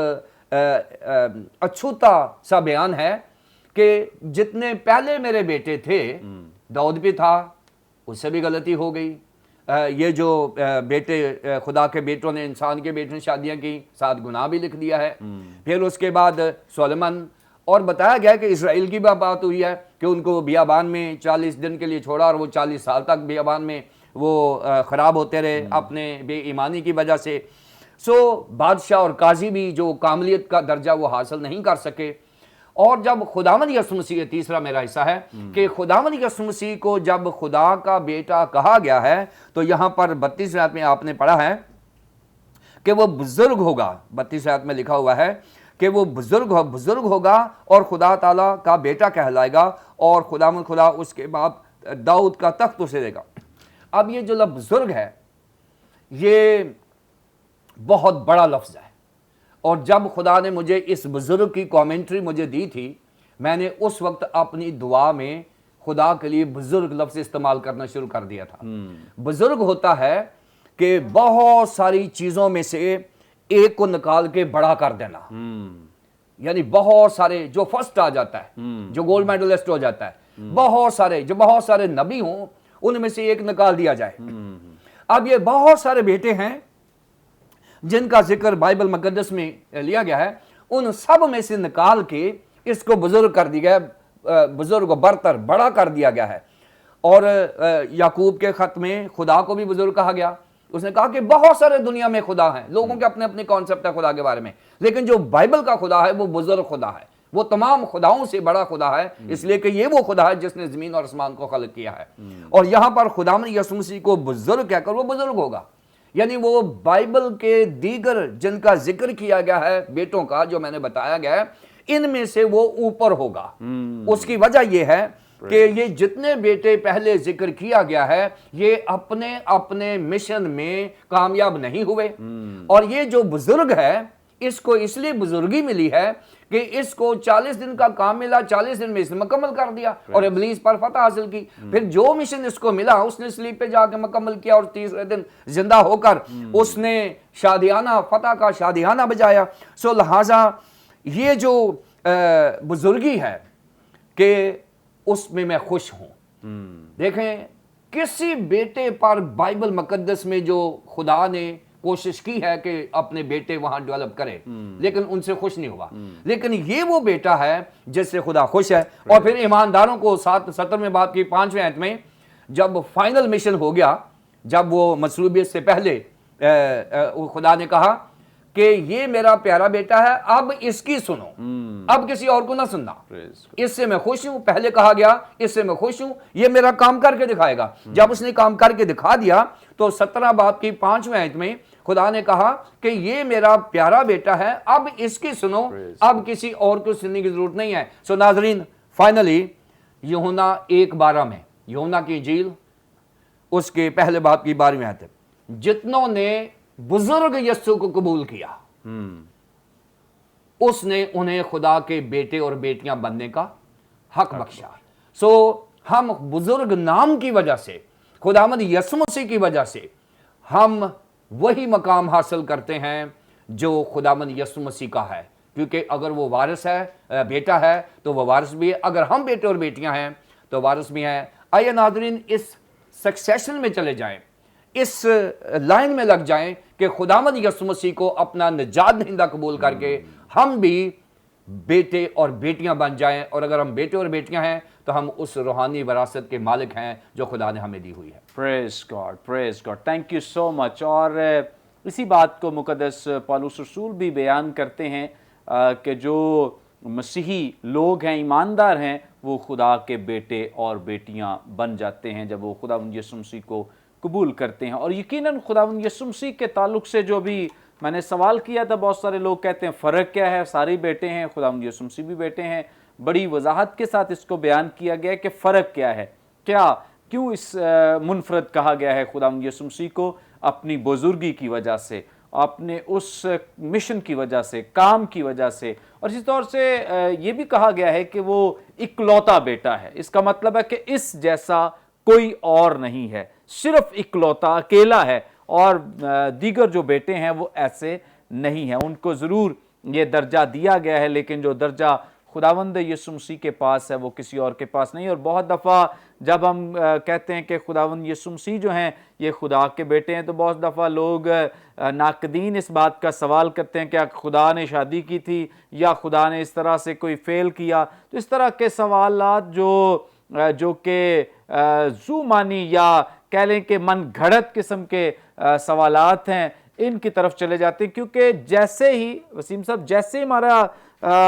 اچھوتا سا بیان ہے کہ جتنے پہلے میرے بیٹے تھے، داؤد بھی تھا، اس سے بھی غلطی ہو گئی، یہ جو بیٹے خدا کے بیٹوں نے انسان کے بیٹوں نے شادیاں کی، 7 گناہ بھی لکھ دیا ہے۔ پھر اس کے بعد سلیمان، اور بتایا گیا کہ اسرائیل کی بھی بات ہوئی ہے کہ ان کو بیابان میں 40 دن کے لیے چھوڑا، اور وہ 40 سال تک بیابان میں وہ خراب ہوتے رہے اپنے بے ایمانی کی وجہ سے۔ سو بادشاہ اور قاضی بھی جو کاملیت کا درجہ وہ حاصل نہیں کر سکے۔ اور جب خداوند یسوع مسیح، تیسرا میرا حصہ ہے کہ خداوند یسوع مسیح کو جب خدا کا بیٹا کہا گیا ہے تو یہاں پر 32 آیت میں آپ نے پڑھا ہے کہ وہ بزرگ ہوگا۔ 32 آیت میں لکھا ہوا ہے کہ وہ بزرگ ہوگا اور خدا تعالیٰ کا بیٹا کہلائے گا، اور خداوند خدا اس کے باپ داؤد کا تخت اسے دے گا۔ اب یہ جو لفظ بزرگ ہے یہ بہت بڑا لفظ ہے، اور جب خدا نے مجھے اس بزرگ کی کامنٹری مجھے دی تھی، میں نے اس وقت اپنی دعا میں خدا کے لیے بزرگ لفظ استعمال کرنا شروع کر دیا تھا۔ بزرگ ہوتا ہے کہ بہت ساری چیزوں میں سے ایک کو نکال کے بڑا کر دینا، یعنی بہت سارے جو فرسٹ آ جاتا ہے، جو گولڈ میڈلسٹ ہو جاتا ہے، بہت سارے نبی ہوں ان میں سے ایک نکال دیا جائے۔ اب یہ بہت سارے بیٹے ہیں جن کا ذکر بائبل مقدس میں لیا گیا ہے، ان سب میں سے نکال کے اس کو بزرگ کر دیا گیا، بزرگ و برتر بڑا کر دیا گیا ہے۔ اور یعقوب کے خط میں خدا کو بھی بزرگ کہا گیا۔ اس نے کہا کہ بہت سارے دنیا میں خدا ہیں، لوگوں کے اپنے اپنے کانسیپٹ ہے خدا کے بارے میں، لیکن جو بائبل کا خدا ہے وہ بزرگ خدا ہے، وہ تمام خداؤں سے بڑا خدا ہے، اس لیے کہ یہ وہ خدا ہے جس نے زمین اور آسمان کو خلق کیا ہے۔ اور یہاں پر خداوند یسوع مسیح کو بزرگ کہہ کر وہ بزرگ ہوگا، یعنی وہ بائبل کے دیگر جن کا ذکر کیا گیا ہے بیٹوں کا، جو میں نے بتایا گیا ہے، ان میں سے وہ اوپر ہوگا۔ اس کی وجہ یہ ہے کہ یہ جتنے بیٹے پہلے ذکر کیا گیا ہے یہ اپنے اپنے مشن میں کامیاب نہیں ہوئے، اور یہ جو بزرگ ہے اس کو اس لیے بزرگی ملی ہے کہ اس کو 40 دن کا کام ملا، 40 دن میں اس نے مکمل کر دیا اور ابلیس پر فتح حاصل کی۔ پھر جو مشن اس کو ملا اس نے صلیب پہ جا کے مکمل کیا، اور تیسرے دن زندہ ہو کر اس نے شادیانہ فتح کا شادیانہ بجایا۔ سو لہٰذا یہ جو بزرگی ہے کہ اس میں خوش ہوں۔ دیکھیں کسی بیٹے پر بائبل مقدس میں جو خدا نے کوشش کی ہے کہ اپنے بیٹے وہاں ڈیولپ کرے، لیکن ان سے خوش نہیں ہوا، لیکن یہ وہ بیٹا ہے جس سے خدا خوش ہے۔ اور پھر ایمانداروں کو 17ویں باب کی 5ویں آیت میں جب فائنل مشن ہو گیا، جب وہ مصلوبیت سے پہلے خدا نے کہا کہ یہ میرا پیارا بیٹا ہے، اب اس کی سنو، اب کسی اور کو نہ سننا، اس سے میں خوش ہوں۔ پہلے کہا گیا اس سے میں خوش ہوں، یہ میرا کام کر کے دکھائے گا۔ جب اس نے کام کر کے دکھا دیا تو 17 باب کی 5ویں آیت میں خدا نے کہا کہ یہ میرا پیارا بیٹا ہے، اب اس کی سنو، اب کسی اور کو سننے کی ضرورت نہیں ہے۔ سو ناظرین، فائنلی یوحنا 1:12 میں، یوحنا کی انجیل اس کے پہلے باب کی 12ویں آیت، جتنوں نے بزرگ یسوع کو قبول کیا اس نے انہیں خدا کے بیٹے اور بیٹیاں بننے کا حق بخشا۔ سو ہم بزرگ نام کی وجہ سے، خداوند یسوع مسیح کی وجہ سے ہم وہی مقام حاصل کرتے ہیں جو خداوند یسوع مسیح کا ہے، کیونکہ اگر وہ وارث ہے، بیٹا ہے، تو وہ وارث بھی ہے، اگر ہم بیٹے اور بیٹیاں ہیں تو وارث بھی ہیں۔ آئیے ناظرین اس سکسیشن میں چلے جائیں، اس لائن میں لگ جائیں کہ خداوند یسوع مسیح کو اپنا نجات دہندہ قبول کر کے ہم بھی بیٹے اور بیٹیاں بن جائیں، اور اگر ہم بیٹے اور بیٹیاں ہیں تو ہم اس روحانی وراثت کے مالک ہیں جو خدا نے ہمیں دی ہوئی ہے۔ Praise God, praise God, thank you so much. اور اسی بات کو مقدس پالوس رسول بھی بیان کرتے ہیں کہ جو مسیحی لوگ ہیں، ایماندار ہیں، وہ خدا کے بیٹے اور بیٹیاں بن جاتے ہیں جب وہ خداوند یسوع مسیح کو قبول کرتے ہیں۔ اور یقیناً خداوند یسوع مسیح کے تعلق سے جو بھی میں نے سوال کیا تھا، بہت سارے لوگ کہتے ہیں فرق کیا ہے، سارے بیٹے ہیں، خداوند یسوع مسیح بھی بیٹے ہیں۔ بڑی وضاحت کے ساتھ اس کو بیان کیا گیا کہ فرق کیا ہے، کیوں اس منفرد کہا گیا ہے خداوند یسوع مسیح کو، اپنی بزرگی کی وجہ سے، اپنے اس مشن کی وجہ سے، کام کی وجہ سے، اور اسی طور سے یہ بھی کہا گیا ہے کہ وہ اکلوتا بیٹا ہے۔ اس کا مطلب ہے کہ اس جیسا کوئی اور نہیں ہے، صرف اکلوتا اکیلا ہے، اور دیگر جو بیٹے ہیں وہ ایسے نہیں ہیں۔ ان کو ضرور یہ درجہ دیا گیا ہے، لیکن جو درجہ خداوند یسوع مسیح کے پاس ہے وہ کسی اور کے پاس نہیں۔ اور بہت دفعہ جب ہم کہتے ہیں کہ خداوند یسوع مسیح جو ہیں یہ خدا کے بیٹے ہیں، تو بہت دفعہ لوگ ناقدین اس بات کا سوال کرتے ہیں کہ خدا نے شادی کی تھی یا خدا نے اس طرح سے کوئی فعل کیا۔ تو اس طرح کے سوالات جو کہ ذو معنی یا کہہ لیں کہ من گھڑت قسم کے سوالات ہیں، ان کی طرف چلے جاتے ہیں، کیونکہ جیسے ہی وسیم صاحب جیسے ہمارا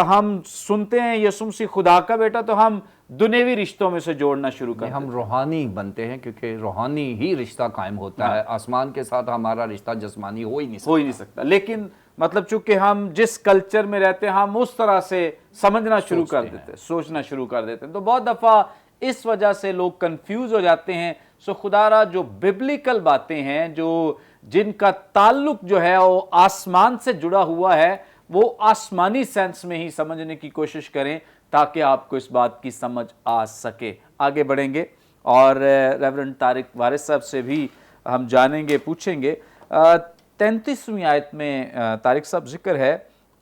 ہم سنتے ہیں یسوع مسیح خدا کا بیٹا تو ہم دنیوی رشتوں میں سے جوڑنا شروع کرتے ہیں، ہم روحانی بنتے ہیں، کیونکہ روحانی ہی رشتہ قائم ہوتا ہے۔ آسمان کے ساتھ ہمارا رشتہ جسمانی ہو ہی نہیں سکتا۔ لیکن مطلب چونکہ ہم جس کلچر میں رہتے ہیں ہم اس طرح سے سمجھنا شروع کر دیتے ہیں، سوچنا شروع کر دیتے ہیں، تو بہت دفعہ اس وجہ سے لوگ کنفیوز ہو جاتے ہیں۔ سو خدا را جو ببلیکل باتیں ہیں، جن کا تعلق جو ہے وہ آسمان سے جڑا ہوا ہے، وہ آسمانی سینس میں ہی سمجھنے کی کوشش کریں تاکہ آپ کو اس بات کی سمجھ آ سکے۔ آگے بڑھیں گے اور ریورنڈ طارق وارث صاحب سے بھی ہم جانیں گے، پوچھیں گے۔ 33ویں آیت میں طارق صاحب ذکر ہے،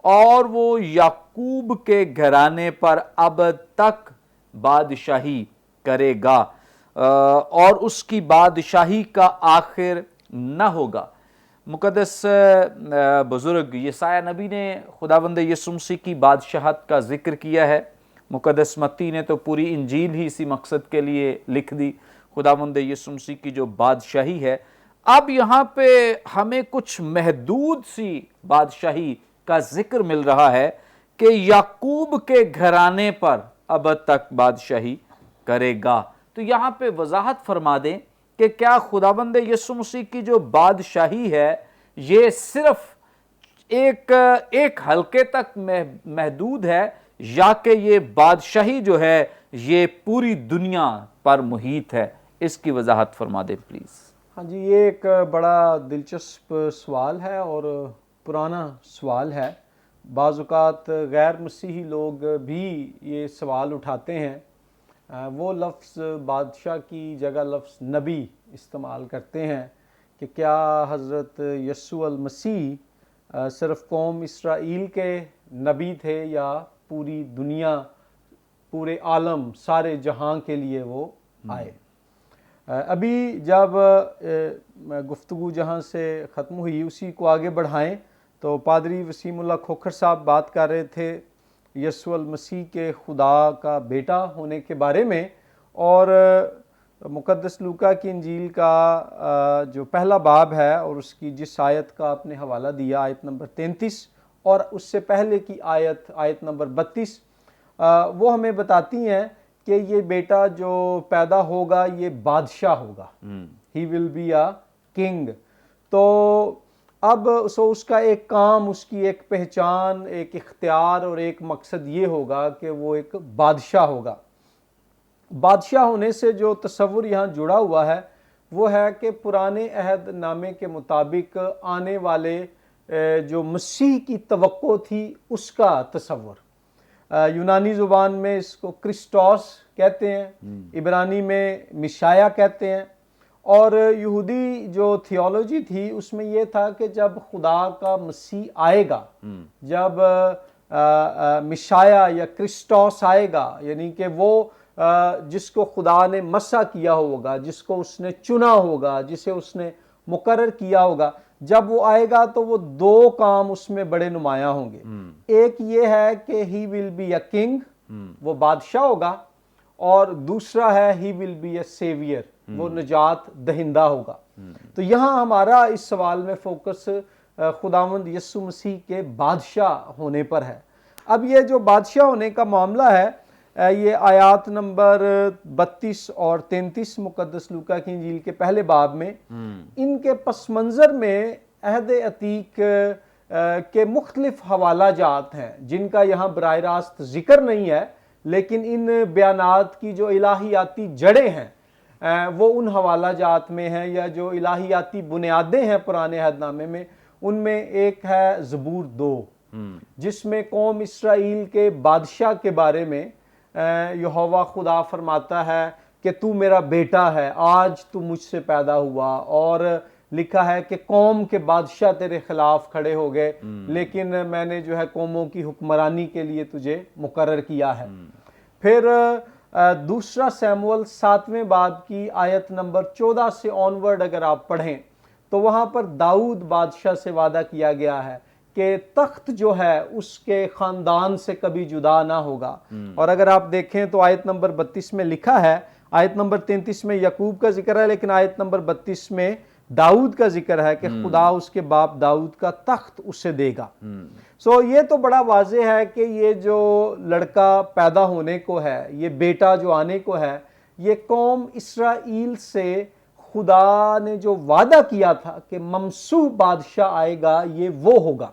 اور وہ یعقوب کے گھرانے پر اب تک بادشاہی کرے گا اور اس کی بادشاہی کا آخر نہ ہوگا۔ مقدس بزرگ یسایہ نبی نے خداوند یسوع مسیح کی بادشاہت کا ذکر کیا ہے۔ مقدس متی نے تو پوری انجیل ہی اسی مقصد کے لیے لکھ دی، خداوند یسوع مسیح کی جو بادشاہی ہے۔ اب یہاں پہ ہمیں کچھ محدود سی بادشاہی کا ذکر مل رہا ہے کہ یعقوب کے گھرانے پر اب تک بادشاہی کرے گا۔ تو یہاں پہ وضاحت فرما دیں کہ کیا خداوند یسوع مسیح کی جو بادشاہی ہے یہ صرف ایک حلقے تک محدود ہے، یا کہ یہ بادشاہی جو ہے یہ پوری دنیا پر محیط ہے؟ اس کی وضاحت فرما دیں پلیز۔ ہاں جی، یہ ایک بڑا دلچسپ سوال ہے اور پرانا سوال ہے۔ بعض اوقات غیر مسیحی لوگ بھی یہ سوال اٹھاتے ہیں، وہ لفظ بادشاہ کی جگہ لفظ نبی استعمال کرتے ہیں کہ کیا حضرت یسوع المسیح صرف قوم اسرائیل کے نبی تھے یا پوری دنیا، پورے عالم، سارے جہاں کے لیے وہ آئے؟ ابھی جب گفتگو جہاں سے ختم ہوئی اسی کو آگے بڑھائیں تو پادری وسیم اللہ کھوکھر صاحب بات کر رہے تھے یسوع المسیح کے خدا کا بیٹا ہونے کے بارے میں، اور مقدس لوکا کی انجیل کا جو پہلا باب ہے اور اس کی جس آیت کا آپ نے حوالہ دیا، آیت نمبر 33 اور اس سے پہلے کی آیت نمبر 32، وہ ہمیں بتاتی ہیں کہ یہ بیٹا جو پیدا ہوگا یہ بادشاہ ہوگا، ہی ول بی اے کنگ۔ تو اب اس کا ایک کام، اس کی ایک پہچان، ایک اختیار اور ایک مقصد یہ ہوگا کہ وہ ایک بادشاہ ہوگا۔ بادشاہ ہونے سے جو تصور یہاں جڑا ہوا ہے وہ ہے کہ پرانے عہد نامے کے مطابق آنے والے جو مسیح کی توقع تھی اس کا تصور۔ یونانی زبان میں اس کو کرسٹوس کہتے ہیں، عبرانی میں مشایا کہتے ہیں، اور یہودی جو تھیولوجی تھی اس میں یہ تھا کہ جب خدا کا مسیح آئے گا، جب مشایا یا کرسٹوس آئے گا، یعنی کہ وہ جس کو خدا نے مسح کیا ہوگا، جس کو اس نے چنا ہوگا، جسے اس نے مقرر کیا ہوگا، جب وہ آئے گا تو وہ دو کام اس میں بڑے نمایاں ہوں گے۔ ایک یہ ہے کہ ہی ول بی اے کنگ، وہ بادشاہ ہوگا، اور دوسرا ہے ہی ول بی اے سیویئر، وہ نجات دہندہ ہوگا۔ تو یہاں ہمارا اس سوال میں فوکس خداوند یسوع مسیح کے بادشاہ ہونے پر ہے۔ اب یہ جو بادشاہ ہونے کا معاملہ ہے، یہ آیات نمبر 32 اور 33 مقدس لوکا کی انجیل کے پہلے باب میں، ان کے پس منظر میں عہد عتیق کے مختلف حوالہ جات ہیں جن کا یہاں براہ راست ذکر نہیں ہے، لیکن ان بیانات کی جو الہیاتی جڑیں ہیں وہ ان حوالہ جات میں ہیں، یا جو الہیاتی بنیادیں ہیں پرانے عہد نامے میں، ان میں ایک ہے زبور 2، جس میں قوم اسرائیل کے بادشاہ کے بارے میں یہوہ خدا فرماتا ہے کہ تو میرا بیٹا ہے، آج تو مجھ سے پیدا ہوا، اور لکھا ہے کہ قوم کے بادشاہ تیرے خلاف کھڑے ہو گئے، لیکن میں نے جو ہے قوموں کی حکمرانی کے لیے تجھے مقرر کیا ہے۔ پھر دوسرا سیموئل 7ویں باب کی آیت نمبر 14 سے آنورڈ اگر آپ پڑھیں تو وہاں پر داؤد بادشاہ سے وعدہ کیا گیا ہے کہ تخت جو ہے اس کے خاندان سے کبھی جدا نہ ہوگا، اور اگر آپ دیکھیں تو آیت نمبر 32 میں لکھا ہے، آیت نمبر 33 میں یعقوب کا ذکر ہے لیکن آیت نمبر 32 میں داؤد کا ذکر ہے کہ خدا اس کے باپ داؤد کا تخت اسے دے گا۔ سو یہ تو بڑا واضح ہے کہ یہ جو لڑکا پیدا ہونے کو ہے، یہ بیٹا جو آنے کو ہے، یہ قوم اسرائیل سے خدا نے جو وعدہ کیا تھا کہ ممسوح بادشاہ آئے گا، یہ وہ ہوگا۔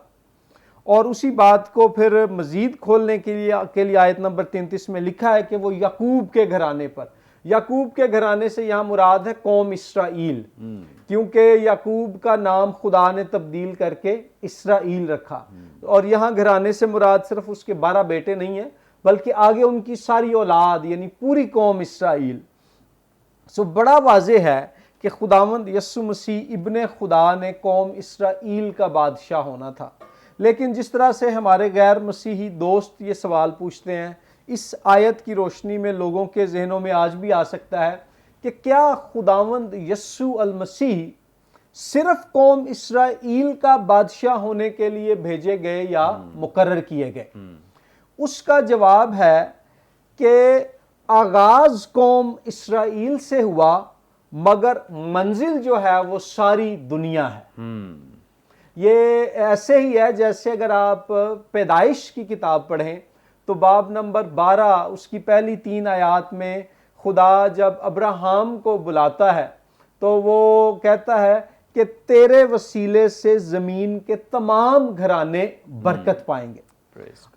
اور اسی بات کو پھر مزید کھولنے کے لیے آیت نمبر 33 میں لکھا ہے کہ وہ یعقوب کے گھرانے پر، یعقوب کے گھرانے سے یہاں مراد ہے قوم اسرائیل، کیونکہ یعقوب کا نام خدا نے تبدیل کر کے اسرائیل رکھا، اور یہاں گھرانے سے مراد صرف اس کے 12 بیٹے نہیں ہیں بلکہ آگے ان کی ساری اولاد، یعنی پوری قوم اسرائیل۔ سو بڑا واضح ہے کہ خداوند یسوع مسیح ابن خدا نے قوم اسرائیل کا بادشاہ ہونا تھا۔ لیکن جس طرح سے ہمارے غیر مسیحی دوست یہ سوال پوچھتے ہیں، اس آیت کی روشنی میں لوگوں کے ذہنوں میں آج بھی آ سکتا ہے کہ کیا خداوند یسوع المسیح صرف قوم اسرائیل کا بادشاہ ہونے کے لیے بھیجے گئے یا مقرر کیے گئے؟ اس کا جواب ہے کہ آغاز قوم اسرائیل سے ہوا، مگر منزل جو ہے وہ ساری دنیا ہے۔ یہ ایسے ہی ہے جیسے اگر آپ پیدائش کی کتاب پڑھیں تو باب نمبر 12 اس کی پہلی 3 آیات میں خدا جب ابراہیم کو بلاتا ہے تو وہ کہتا ہے کہ تیرے وسیلے سے زمین کے تمام گھرانے برکت پائیں گے۔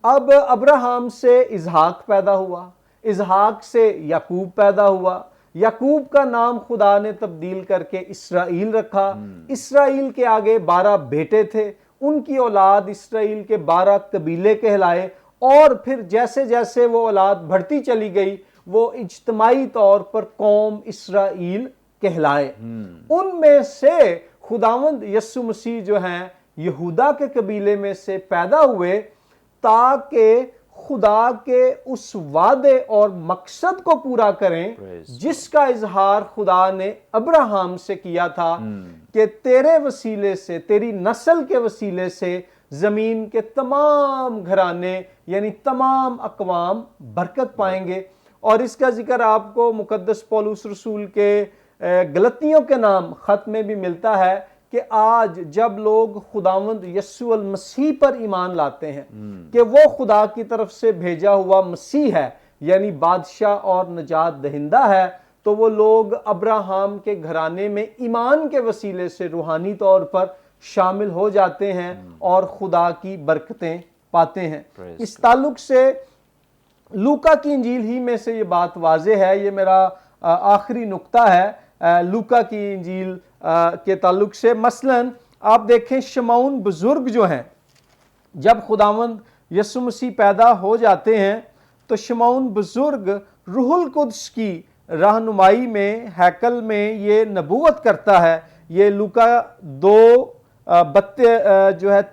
اب ابراہیم سے اسحاق پیدا ہوا، اسحاق سے یعقوب پیدا ہوا، یعقوب کا نام خدا نے تبدیل کر کے اسرائیل رکھا، اسرائیل کے آگے 12 بیٹے تھے، ان کی اولاد اسرائیل کے 12 قبیلے کہلائے، اور پھر جیسے جیسے وہ اولاد بڑھتی چلی گئی وہ اجتماعی طور پر قوم اسرائیل کہلائے۔ ان میں سے خداوند یسوع مسیح جو ہیں یہودا کے قبیلے میں سے پیدا ہوئے تاکہ خدا کے اس وعدے اور مقصد کو پورا کریں جس کا اظہار خدا نے ابراہیم سے کیا تھا کہ تیرے وسیلے سے، تیری نسل کے وسیلے سے زمین کے تمام گھرانے یعنی تمام اقوام برکت پائیں گے۔ اور اس کا ذکر آپ کو مقدس پولس رسول کے گلتیوں کے نام خط میں بھی ملتا ہے کہ آج جب لوگ خداوند یسوع المسیح پر ایمان لاتے ہیں کہ وہ خدا کی طرف سے بھیجا ہوا مسیح ہے یعنی بادشاہ اور نجات دہندہ ہے، تو وہ لوگ ابراہیم کے گھرانے میں ایمان کے وسیلے سے روحانی طور پر شامل ہو جاتے ہیں اور خدا کی برکتیں پاتے ہیں۔ اس تعلق سے لوکا کی انجیل ہی میں سے یہ بات واضح ہے، یہ میرا آخری نقطہ ہے لوکا کی انجیل کے تعلق سے۔ مثلاً آپ دیکھیں شمعون بزرگ جو ہیں، جب خداوند یسوع مسیح پیدا ہو جاتے ہیں تو شمعون بزرگ روح القدس کی رہنمائی میں ہیکل میں یہ نبوت کرتا ہے۔ یہ لوکا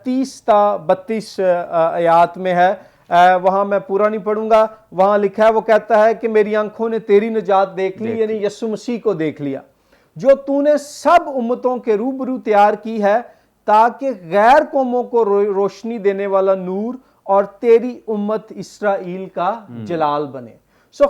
30 تا 32 آیات میں ہے، وہاں میں پورا نہیں پڑھوں گا، وہاں لکھا ہے، وہ کہتا ہے کہ میری آنکھوں نے تیری نجات دیکھ لی، یعنی یسوع مسیح کو دیکھ لیا، جو تو نے سب امتوں کے روبرو تیار کی ہے تاکہ غیر قوموں کو روشنی دینے والا نور اور تیری امت اسرائیل کا جلال بنے۔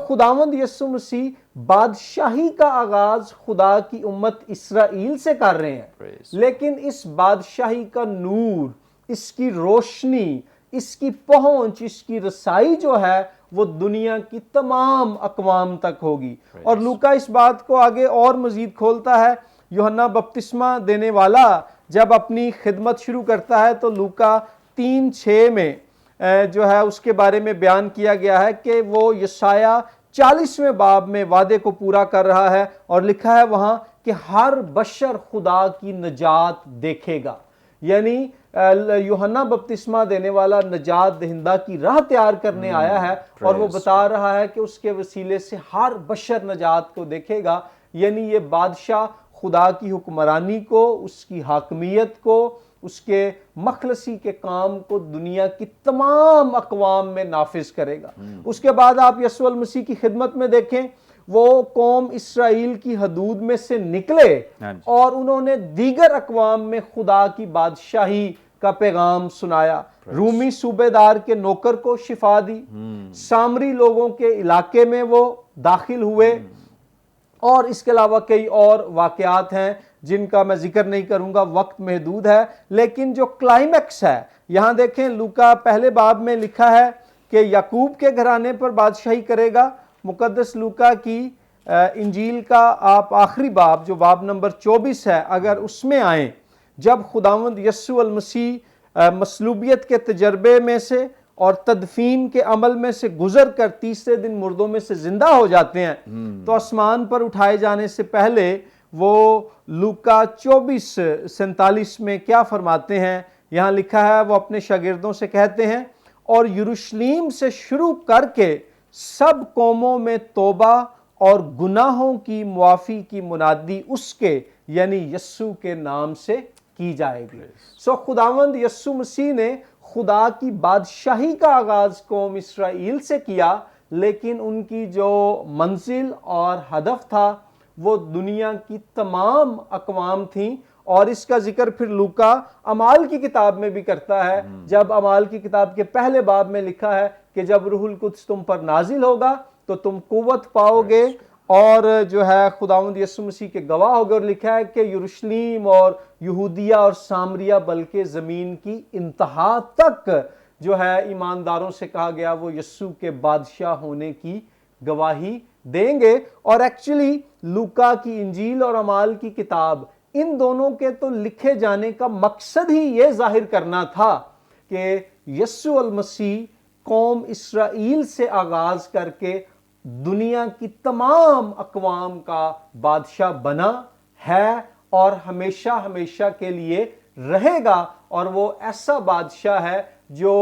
خداوند یسوع مسیح بادشاہی کا آغاز خدا کی امت اسرائیل سے کر رہے ہیں، لیکن اس بادشاہی کا نور، اس کی روشنی، اس کی پہنچ، اس کی رسائی جو ہے وہ دنیا کی تمام اقوام تک ہوگی۔ اور لوکا اس بات کو آگے اور مزید کھولتا ہے۔ یوحنا بپتسمہ دینے والا جب اپنی خدمت شروع کرتا ہے تو لوکا 3:6 میں جو ہے اس کے بارے میں بیان کیا گیا ہے کہ وہ یسایہ 40ویں باب میں وعدے کو پورا کر رہا ہے، اور لکھا ہے وہاں کہ ہر بشر خدا کی نجات دیکھے گا، یعنی یوحنا بپتسمہ دینے والا نجات دہندہ کی راہ تیار کرنے آیا ہے، اور وہ بتا رہا ہے کہ اس کے وسیلے سے ہر بشر نجات کو دیکھے گا، یعنی یہ بادشاہ خدا کی حکمرانی کو، اس کی حاکمیت کو، اس کے مخلصی کے کام کو دنیا کی تمام اقوام میں نافذ کرے گا۔ اس کے بعد آپ یسوع المسیح کی خدمت میں دیکھیں، وہ قوم اسرائیل کی حدود میں سے نکلے اور انہوں نے دیگر اقوام میں خدا کی بادشاہی کا پیغام سنایا۔ رومی صوبے دار کے نوکر کو شفا دی، سامری لوگوں کے علاقے میں وہ داخل ہوئے، اور اس کے علاوہ کئی اور واقعات ہیں جن کا میں ذکر نہیں کروں گا، وقت محدود ہے۔ لیکن جو کلائمیکس ہے، یہاں دیکھیں لوکا پہلے باب میں لکھا ہے کہ یعقوب کے گھرانے پر بادشاہی کرے گا۔ مقدس لوکا کی انجیل کا آپ آخری باب جو باب نمبر 24 ہے، اگر اس میں آئیں، جب خداوند یسوع المسیح مصلوبیت کے تجربے میں سے اور تدفین کے عمل میں سے گزر کر تیسرے دن مردوں میں سے زندہ ہو جاتے ہیں، تو آسمان پر اٹھائے جانے سے پہلے وہ لوکا 24:47 میں کیا فرماتے ہیں؟ یہاں لکھا ہے، وہ اپنے شاگردوں سے کہتے ہیں، اور یروشلیم سے شروع کر کے سب قوموں میں توبہ اور گناہوں کی معافی کی منادی اس کے یعنی یسوع کے نام سے کی جائے گی۔ خداوند یسوع مسیح نے خدا کی بادشاہی کا آغاز قوم اسرائیل سے کیا، لیکن ان کی جو منزل اور ہدف تھا وہ دنیا کی تمام اقوام تھیں، اور اس کا ذکر پھر لوکا اعمال کی کتاب میں بھی کرتا ہے، جب اعمال کی کتاب کے پہلے باب میں لکھا ہے کہ جب روح القدس تم پر نازل ہوگا تو تم قوت پاؤ گے، اور جو ہے خداوند یسوع مسیح کے گواہ ہو گئے، اور لکھا ہے کہ یروشلیم اور یہودیہ اور سامریہ بلکہ زمین کی انتہا تک جو ہے ایمانداروں سے کہا گیا وہ یسوع کے بادشاہ ہونے کی گواہی دیں گے۔ اور ایکچولی لوکا کی انجیل اور اعمال کی کتاب، ان دونوں کے تو لکھے جانے کا مقصد ہی یہ ظاہر کرنا تھا کہ یسوع المسیح قوم اسرائیل سے آغاز کر کے دنیا کی تمام اقوام کا بادشاہ بنا ہے اور ہمیشہ ہمیشہ کے لیے رہے گا، اور وہ ایسا بادشاہ ہے جو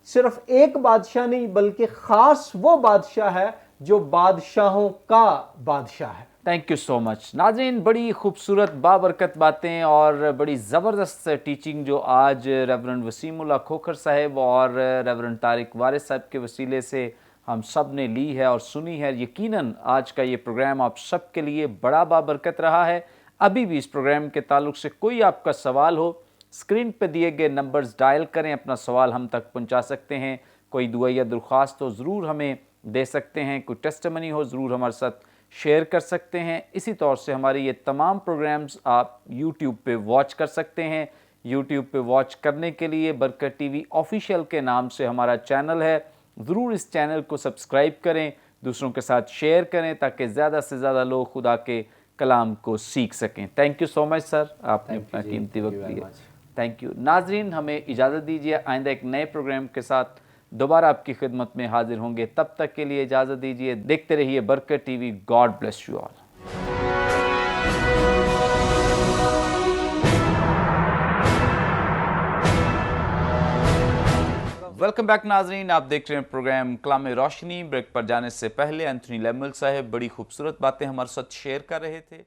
صرف ایک بادشاہ نہیں بلکہ خاص وہ بادشاہ ہے جو بادشاہوں کا بادشاہ ہے۔ تھینک یو سو مچ۔ ناظرین، بڑی خوبصورت بابرکت باتیں اور بڑی زبردست ٹیچنگ جو آج ریورنڈ وسیم اللہ کھوکھر صاحب اور ریورنڈ طارق وارث صاحب کے وسیلے سے ہم سب نے لی ہے اور سنی ہے، یقیناً آج کا یہ پروگرام آپ سب کے لیے بڑا بابرکت رہا ہے۔ ابھی بھی اس پروگرام کے تعلق سے کوئی آپ کا سوال ہو، اسکرین پہ دیے گئے نمبرز ڈائل کریں، اپنا سوال ہم تک پہنچا سکتے ہیں۔ کوئی دعا یا درخواست ہو ضرور ہمیں دے سکتے ہیں، کوئی ٹیسٹمنی ہو ضرور ہمارے ساتھ شیئر کر سکتے ہیں۔ اسی طور سے ہمارے یہ تمام پروگرامز آپ یوٹیوب پہ واچ کر سکتے ہیں۔ یوٹیوب پہ واچ کرنے کے لیے برکت ٹی وی آفیشیل کے نام سے ہمارا چینل ہے، ضرور اس چینل کو سبسکرائب کریں، دوسروں کے ساتھ شیئر کریں تاکہ زیادہ سے زیادہ لوگ خدا کے کلام کو سیکھ سکیں۔ تھینک یو سو مچ سر، آپ نے اپنا قیمتی وقت دیا۔ Thank you. ناظرین، ہمیں اجازت دیجیے، آئندہ ایک نئے پروگرام کے ساتھ دوبارہ آپ کی خدمت میں حاضر ہوں گے۔ تب تک کے لیے اجازت دیجیے، دیکھتے رہیے برکت T V. God bless you all. Welcome back ناظرین، آپ دیکھ رہے ہیں پروگرام کلام روشنی۔ بریک پر جانے سے پہلے انتھونی لیمل صاحب بڑی خوبصورت باتیں ہمارے ساتھ شیئر کر رہے تھے۔